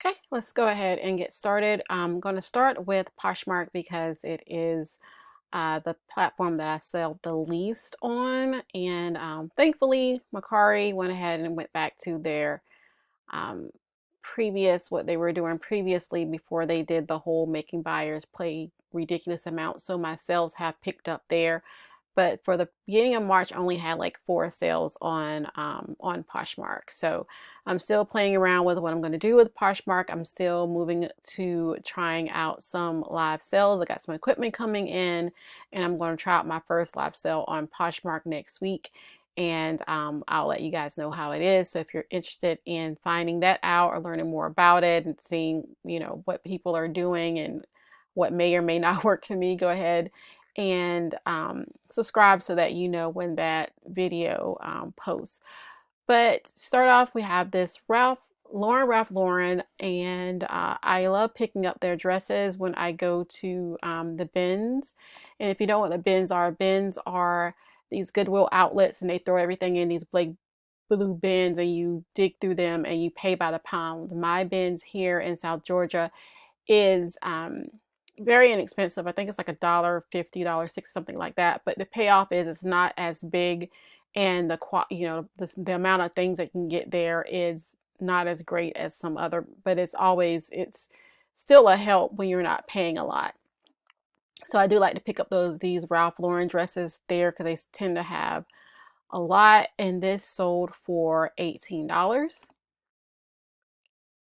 Okay, let's go ahead and get started. I'm going to start with Poshmark because it is the platform that I sell the least on. And thankfully, Mercari went ahead and went back to their um, what they were doing previously before they did the whole making buyers pay ridiculous amounts. So my sales have picked up there. But for the beginning of March, I only had like 4 sales on Poshmark. So I'm still playing around with what I'm going to do with Poshmark. I'm still moving to trying out some live sales. I got some equipment coming in, and I'm going to try out my first live sale on Poshmark next week. And I'll let you guys know how it is. So if you're interested in finding that out or learning more about it and seeing, what people are doing and what may or may not work for me, go ahead and subscribe so that you know when that video posts. But start off, we have this Ralph Lauren, and I love picking up their dresses when I go to the bins. And if you don't know what bins are these Goodwill outlets, and they throw everything in these big blue bins, and you dig through them and you pay by the pound. My bins here in South Georgia is very inexpensive. I think it's like $1.50, $1.60, something like that. But the payoff is it's not as big, and the amount of things that you can get there is not as great as some other. But it's still a help when you're not paying a lot. So I do like to pick up these Ralph Lauren dresses there because they tend to have a lot, and this sold for $18.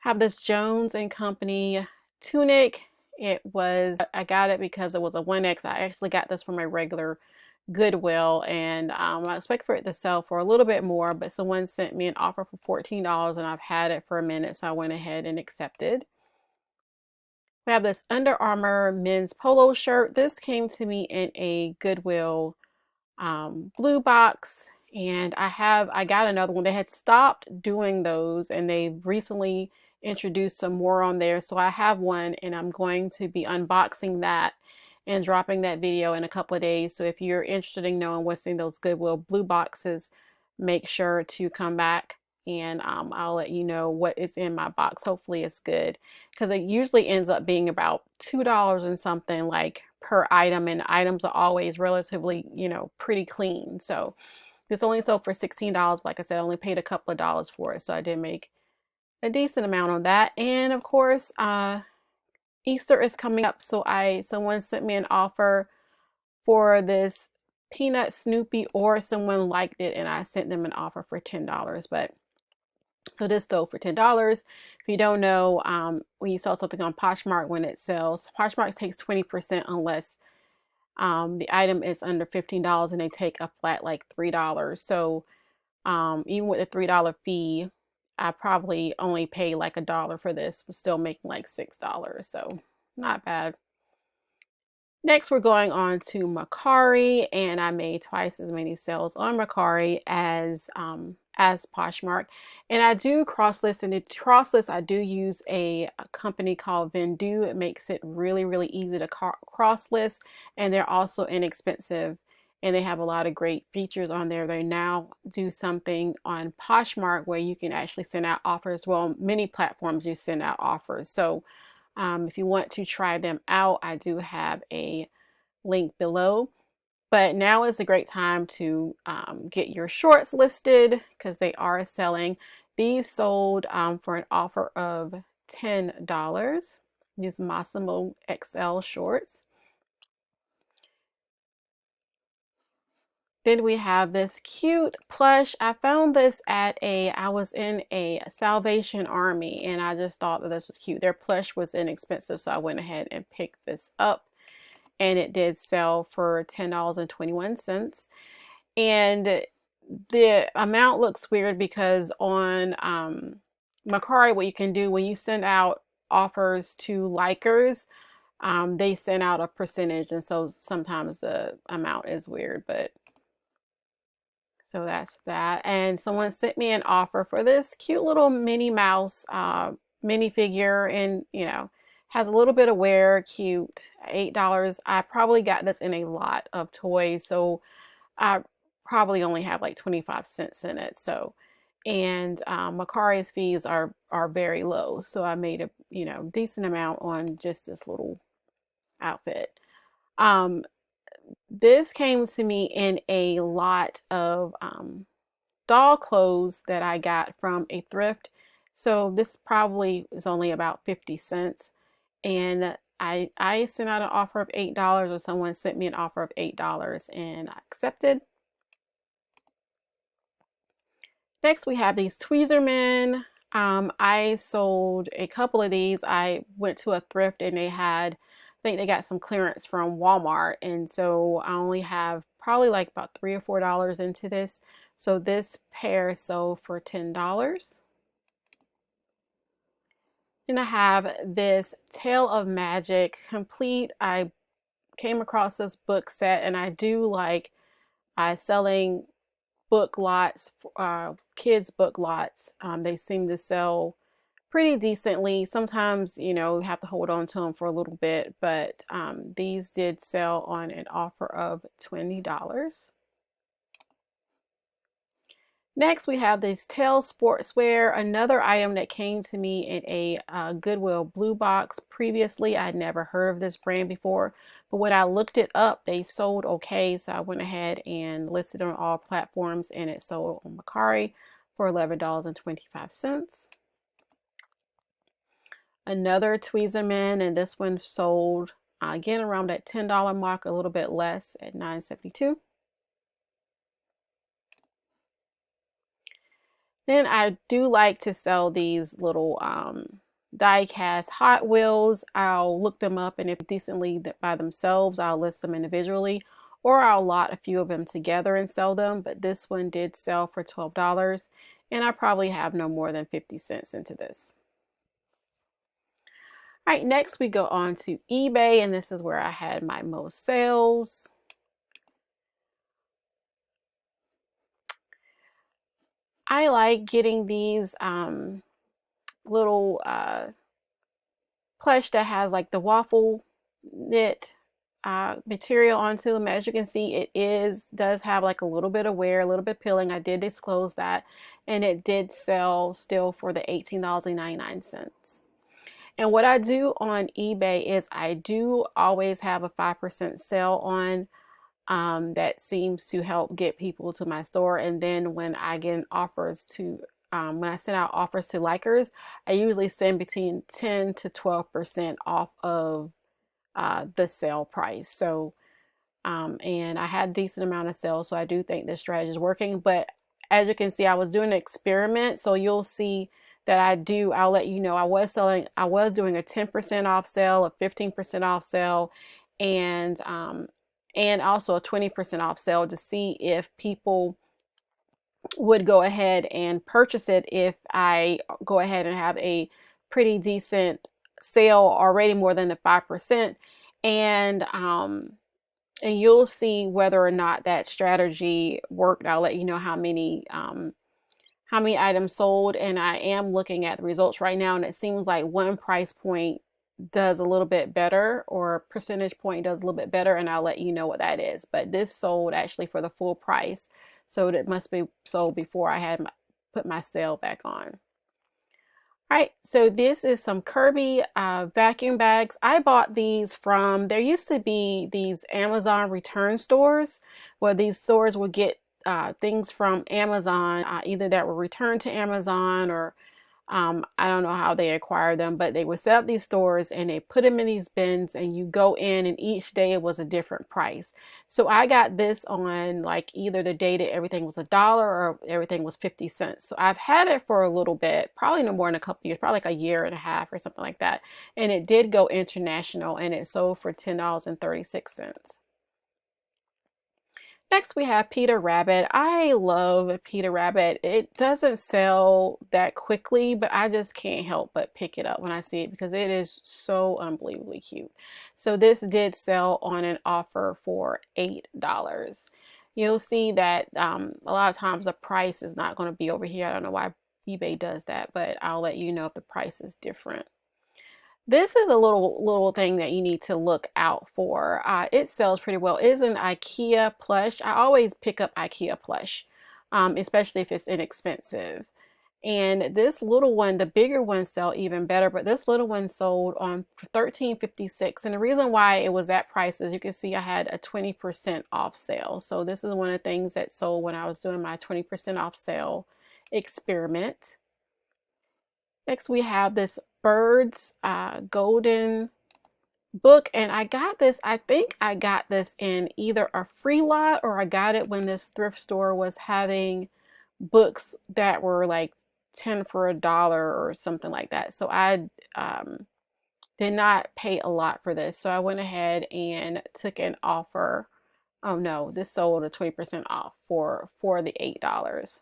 Have this Jones and Company tunic. I got it because it was a 1X. I actually got this from a regular Goodwill, and I expect for it to sell for a little bit more, but someone sent me an offer for $14, and I've had it for a minute, so I went ahead and accepted. We have this Under Armour men's polo shirt. This came to me in a Goodwill blue box, and I got another one. They had stopped doing those, and they recently introduced some more on there. So I have one, and I'm going to be unboxing that and dropping that video in a couple of days. So if you're interested in knowing what's in those Goodwill blue boxes, make sure to come back, and I'll let you know what is in my box. Hopefully it's good, because it usually ends up being about $2 and something like per item, and items are always relatively, pretty clean. So this only sold for $16. Like I said, I only paid a couple of dollars for it, so I did make a decent amount on that. And of course, Easter is coming up, so someone sent me an offer for this peanut Snoopy, or someone liked it and I sent them an offer for $10. But so this sold for $10. If you don't know, when you sell something on Poshmark, when it sells, Poshmark takes 20% unless the item is under $15, and they take a flat like $3. So even with the $3 fee, I probably only paid like $1 for this, but still making like $6. So not bad. Next, we're going on to Mercari, and I made twice as many sales on Mercari as Poshmark. And I do cross list, and to cross list, I do use a company called Vendu. It makes it really, really easy to cross list, and they're also inexpensive, and they have a lot of great features on there. They now do something on Poshmark where you can actually send out offers. Well, many platforms do send out offers. So if you want to try them out, I do have a link below. But now is a great time to get your shorts listed because they are selling. These sold for an offer of $10. These Massimo XL shorts. Then we have this cute plush. I found this I was in a Salvation Army, and I just thought that this was cute. Their plush was inexpensive, so I went ahead and picked this up, and it did sell for $10.21. And the amount looks weird because on Mercari, what you can do when you send out offers to likers, they send out a percentage, and so sometimes the amount is weird, but so that's that. And someone sent me an offer for this cute little Minnie Mouse minifigure, and has a little bit of wear, cute, $8. I probably got this in a lot of toys, so I probably only have like 25 cents in it. So and Mercari's fees are very low. So I made a decent amount on just this little outfit. This came to me in a lot of doll clothes that I got from a thrift. So this probably is only about 50 cents. And I sent out an offer of $8, or someone sent me an offer of $8 and I accepted. Next, we have these Tweezermen. I sold a couple of these. I went to a thrift and they had, I think they got some clearance from Walmart. And so I only have probably like about $3 or $4 into this. So this pair sold for $10. And I have this Tale of Magic complete. I came across this book set and I do like selling book lots, kids book lots. They seem to sell pretty decently. Sometimes, you have to hold on to them for a little bit, but these did sell on an offer of $20. Next, we have this Tail Sportswear, another item that came to me in a Goodwill blue box. Previously, I'd never heard of this brand before, but when I looked it up, they sold okay, so I went ahead and listed on all platforms, and it sold on Mercari for $11.25. Another Tweezerman, and this one sold again around that $10 mark, a little bit less at $9.72. Then I do like to sell these little die cast Hot Wheels. I'll look them up, and if decently by themselves, I'll list them individually, or I'll lot a few of them together and sell them. But this one did sell for $12, and I probably have no more than 50 cents into this. All right, next we go on to eBay, and this is where I had my most sales. I like getting these little plush that has like the waffle knit material onto them. As you can see, it does have like a little bit of wear, a little bit pilling. I did disclose that, and it did sell still for the $18.99. And what I do on eBay is I do always have a 5% sale on. That seems to help get people to my store. And then when I get offers to, when I send out offers to likers, I usually send between 10 to 12% off of the sale price. So, and I had a decent amount of sales, so I do think this strategy is working. But as you can see, I was doing an experiment, so you'll see that I'll let you know, I was doing a 10% off sale, a 15% off sale, and also a 20% off sale to see if people would go ahead and purchase it if I go ahead and have a pretty decent sale already, more than the 5%. And you'll see whether or not that strategy worked. I'll let you know how many items sold, and I am looking at the results right now, and it seems like one price point does a little bit better, or percentage point does a little bit better, and I'll let you know what that is. But this sold actually for the full price, so it must be sold before I had put my sale back on. All right, so this is some Kirby vacuum bags. I bought these from, there used to be these Amazon return stores where these stores would get things from Amazon, either that were returned to Amazon, or I don't know how they acquire them, but they would set up these stores and they put them in these bins, and you go in and each day it was a different price. So I got this on like either the day that everything was $1 or everything was 50 cents. So I've had it for a little bit, probably no more than a couple years, probably like a year and a half or something like that. And it did go international, and it sold for $10.36. Next, we have Peter Rabbit. I love Peter Rabbit. It doesn't sell that quickly, but I just can't help but pick it up when I see it because it is so unbelievably cute. So this did sell on an offer for $8. You'll see that a lot of times the price is not going to be over here. I don't know why eBay does that, but I'll let you know if the price is different. This is a little thing that you need to look out for. It sells pretty well. It is an IKEA plush. I always pick up IKEA plush. especially if it's inexpensive. And this little one, the bigger ones sell even better, but this little one sold on for $13.56. And the reason why it was that price is you can see I had a 20% off sale. So this is one of the things that sold when I was doing my 20% off sale experiment. Next, we have this Birds Golden book, and I got this, I think I got this in either a free lot or I got it when this thrift store was having books that were like 10 for a dollar or something like that. So I did not pay a lot for this. So I went ahead and took an offer. Oh no, this sold at 20% off for the $8.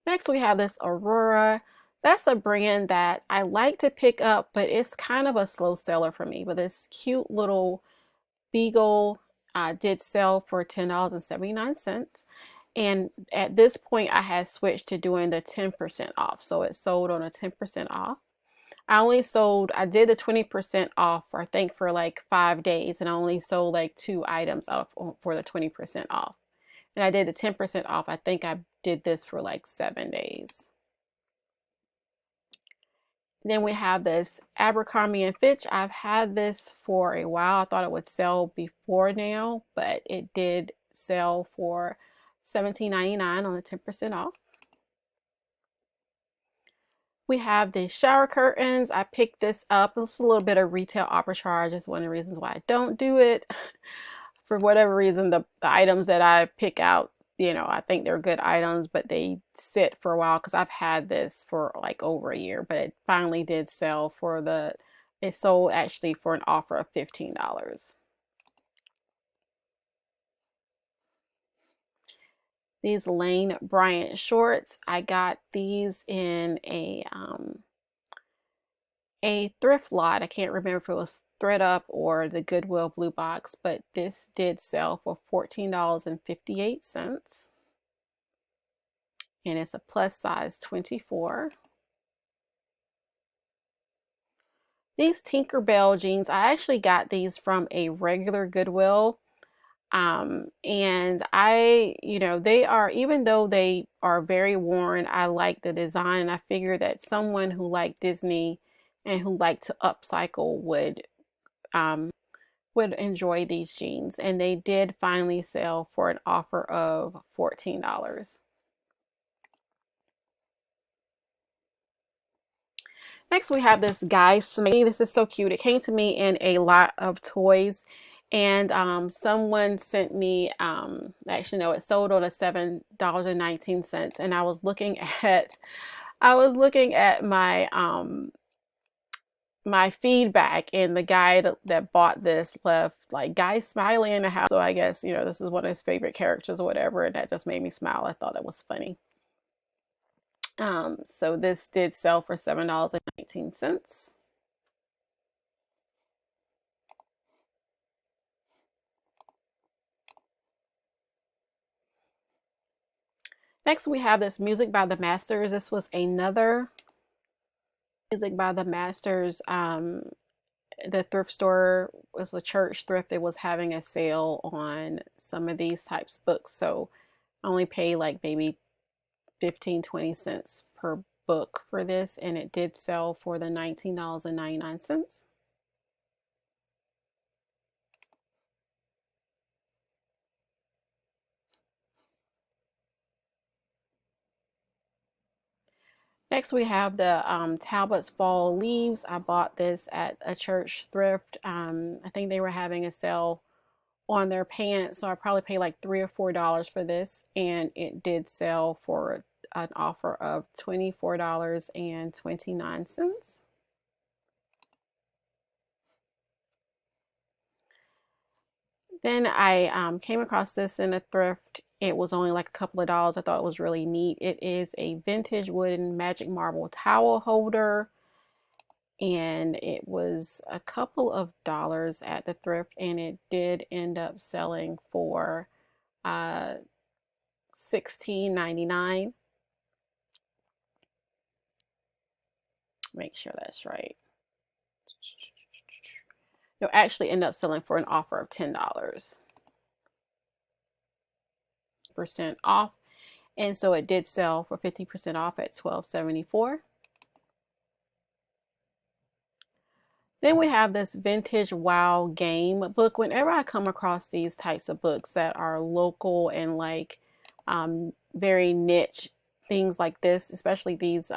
Next, we have this Aurora. That's a brand that I like to pick up, but it's kind of a slow seller for me. But this cute little beagle did sell for $10.79. And at this point, I had switched to doing the 10% off. So it sold on a 10% off. I did the 20% off, I think, for like 5 days, and I only sold like 2 items out for the 20% off. And I did the 10% off. I think I did this for like 7 days. Then we have this Abercrombie and Fitch. I've had this for a while. I thought it would sell before now, but it did sell for $17.99 on the 10% off. We have the shower curtains. I picked this up. It's a little bit of retail arbitrage. It's one of the reasons why I don't do it. For whatever reason, the items that I pick out, you know, I think they're good items, but they sit for a while because I've had this for like over a year, but it finally did sell for it sold actually for an offer of $15. These Lane Bryant shorts, I got these in a thrift lot. I can't remember if it was ThredUp or the Goodwill Blue Box, but this did sell for $14.58. And it's a plus size 24. These Tinkerbell jeans, I actually got these from a regular Goodwill. And they are, even though they are very worn, I like the design. I figured that someone who liked Disney and who liked to upcycle would enjoy these jeans. And they did finally sell for an offer of $14. Next, we have this Guy Smith. This is so cute. It came to me in a lot of toys, and someone sent me. Actually, no, it sold on a $7.19, and I was looking at my feedback, and the guy that bought this left like Guy Smiley in the house. So I guess this is one of his favorite characters or whatever, and that just made me smile. I thought it was funny. So this did sell for $7.19. Next, we have this Music by the Masters. This was another Music by the Masters. The thrift store was a church thrift. It was having a sale on some of these types of books. So I only paid like maybe 15-20 cents per book for this, and it did sell for the $19.99. Next, we have the Talbot's Fall Leaves. I bought this at a church thrift. I think they were having a sale on their pants, so I probably paid like $3 or $4 for this, and it did sell for an offer of $24.29. Then I came across this in a thrift. It was only like a couple of dollars. I thought it was really neat. It is a vintage wooden magic marble towel holder, and it was a couple of dollars at the thrift, and it did end up selling for $16.99. Make sure that's right. No, actually end up selling for an offer of $10. 50% off. And so it did sell for 50% off at $12.74. Then we have this Vintage Wow game book. Whenever I come across these types of books that are local and like very niche things like this, especially these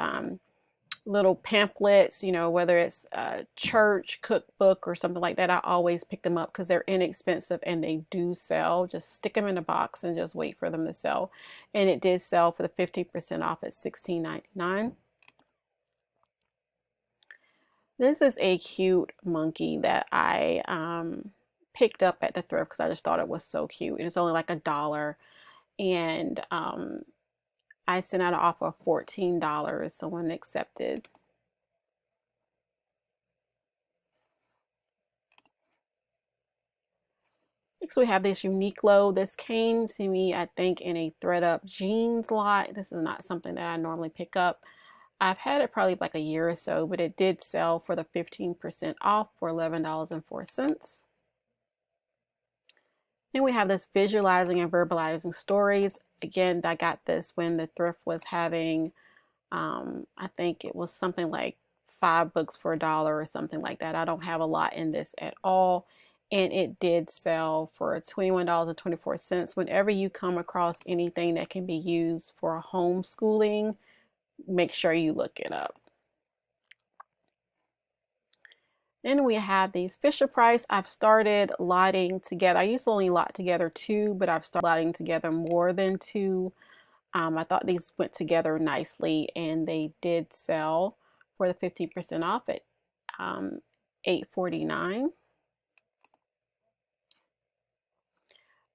little pamphlets, you know, whether it's a church cookbook or something like that, I always pick them up because they're inexpensive and they do sell. Just stick them in a box and just wait for them to sell. And it did sell for the 50% off at $16.99. This is a cute monkey that I picked up at the thrift because I just thought it was so cute. It's only like $1. And I sent out an offer of $14. Someone accepted. Next we have this Uniqlo. This came to me, I think, in a thread-up jeans lot. This is not something that I normally pick up. I've had it probably like a year or so, but it did sell for the 15% off for $11.04. Then we have this Visualizing and Verbalizing Stories. Again, I got this when the thrift was having, I think it was something like 5 books for $1 or something like that. I don't have a lot in this at all. And it did sell for $21.24. Whenever you come across anything that can be used for homeschooling, make sure you look it up. Then we have these Fisher Price. I've started lotting together. I used to only lot together 2, but I've started lotting together more than 2. I thought these went together nicely, and they did sell for the 50% off at $8.49.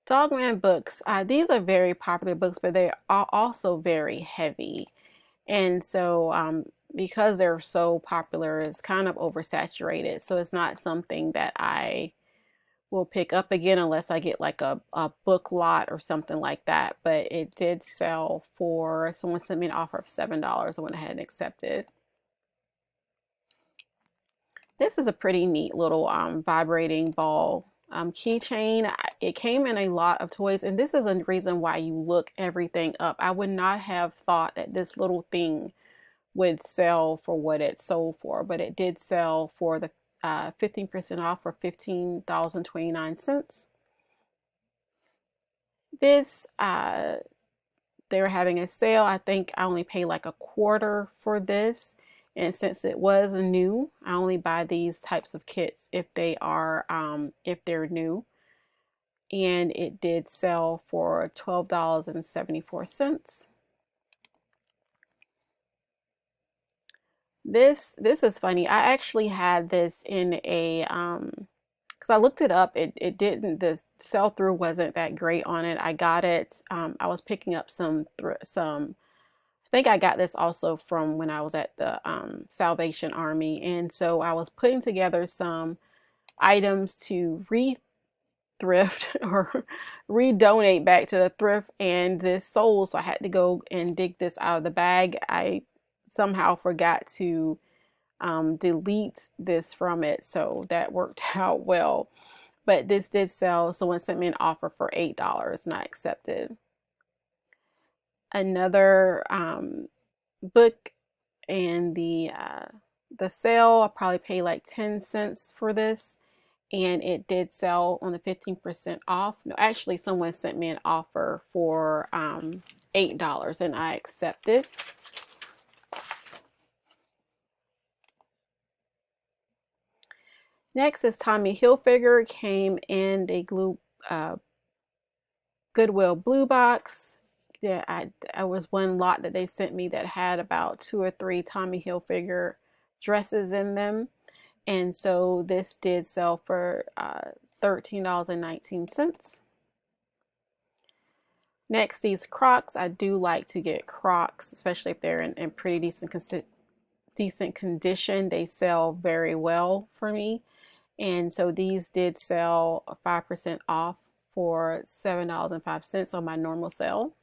Dogman books. These are very popular books, but they are also very heavy. And so because they're so popular, it's kind of oversaturated. So it's not something that I will pick up again unless I get like a book lot or something like that. But it did sell for, someone sent me an offer of $7. I went ahead and accepted. This is a pretty neat little vibrating ball keychain. It came in a lot of toys, and this is a reason why you look everything up. I would not have thought that this little thing would sell for what it sold for, but it did sell for the 15% off for $15.29. This they were having a sale. I think I only paid like $1/4 for this. And since it was new, I only buy these types of kits if they are if they're new. And it did sell for $12.74. This is funny. I actually had this in a because I looked it up. It didn't, the sell through wasn't that great on it. I got it. I was picking up some. I think I got this also from when I was at the Salvation Army, and so I was putting together some items to thrift or redonate back to the thrift, and this sold, so I had to go and dig this out of the bag. I somehow forgot to delete this from it, so that worked out well. But this did sell. Someone sent me an offer for $8 and I accepted. Another book, and the sale, I probably paid like 10 cents for this, and it did sell on the 15% off. No, actually someone sent me an offer for $8 and I accepted. Next is Tommy Hilfiger. Came in a Goodwill blue box. Yeah, I was one lot that they sent me that had about 2 or 3 Tommy Hilfiger dresses in them. And so this did sell for $13.19. Next, these Crocs. I do like to get Crocs, especially if they're in pretty decent condition. They sell very well for me. And so these did sell 5% off for $7.05 on my normal sale.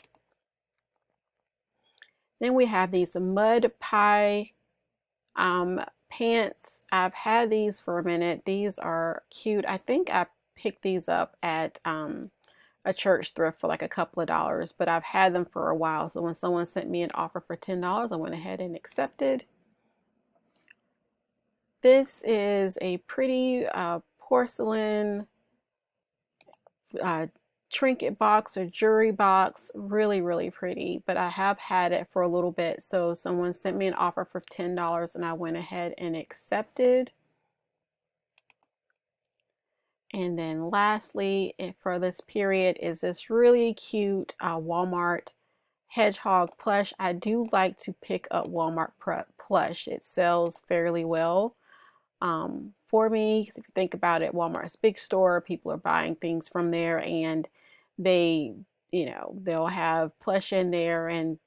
Then we have these Mud Pie pants. I've had these for a minute. These are cute. I think I picked these up at a a church thrift for like a couple of dollars, but I've had them for a while. So when someone sent me an offer for $10, I went ahead and accepted. This is a pretty porcelain trinket box or jewelry box. Really, really pretty, but I have had it for a little bit. So someone sent me an offer for $10 and I went ahead and accepted. And then lastly, for this period, is this really cute Walmart hedgehog plush. I do like to pick up Walmart plush. It sells fairly well for me, because if you think about it, Walmart's a big store. People are buying things from there, and they, they'll have plush in there and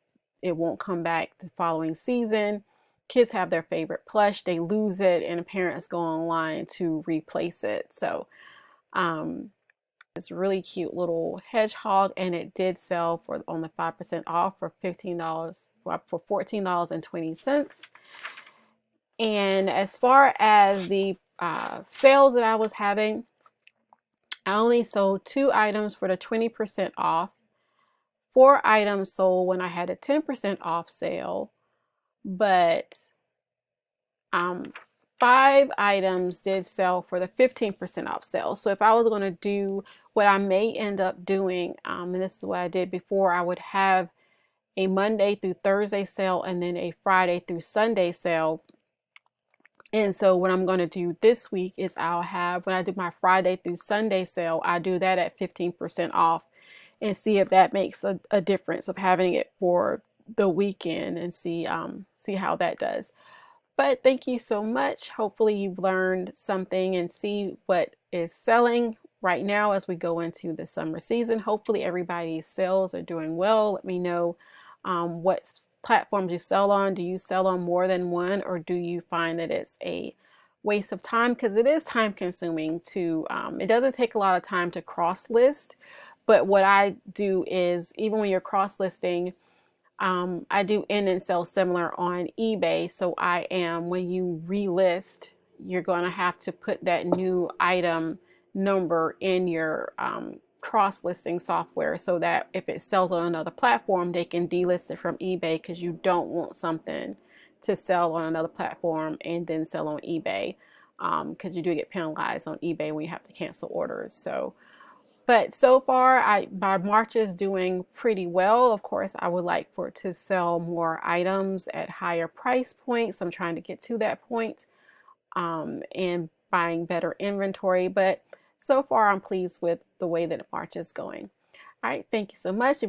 it won't come back the following season. Kids have their favorite plush, they lose it, and parents go online to replace it. So it's a really cute little hedgehog, and it did sell for on the 5% off for $15 for $14.20. And as far as the sales that I was having, I only sold 2 items for the 20% off. 4 items sold when I had a 10% off sale, but 5 items did sell for the 15% off sale. So if I was going to do what I may end up doing, and this is what I did before, I would have a Monday through Thursday sale and then a Friday through Sunday sale. And so what I'm going to do this week is I'll have, when I do my Friday through Sunday sale, I do that at 15% off and see if that makes a difference of having it for the weekend, and see how that does. But thank you so much. Hopefully you've learned something and see what is selling right now as we go into the summer season. Hopefully everybody's sales are doing well. Let me know what platforms you sell on. Do you sell on more than one, or do you find that it's a waste of time? Because it is time consuming to, it doesn't take a lot of time to cross list. But what I do is, even when you're cross listing, I do end and sell similar on eBay. So when you relist, you're going to have to put that new item number in your cross-listing software, so that if it sells on another platform, they can delist it from eBay, because you don't want something to sell on another platform and then sell on eBay, because you do get penalized on eBay when you have to cancel orders. But so far, my March is doing pretty well. Of course, I would like for it to sell more items at higher price points. I'm trying to get to that point, and buying better inventory. But so far, I'm pleased with the way that March is going. All right, thank you so much.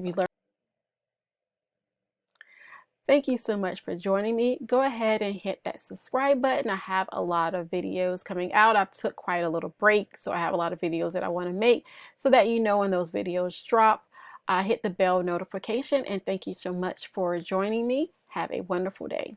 Thank you so much for joining me. Go ahead and hit that subscribe button. I have a lot of videos coming out. I've took quite a little break, so I have a lot of videos that I want to make, so that you know when those videos drop. Hit the bell notification, and thank you so much for joining me. Have a wonderful day.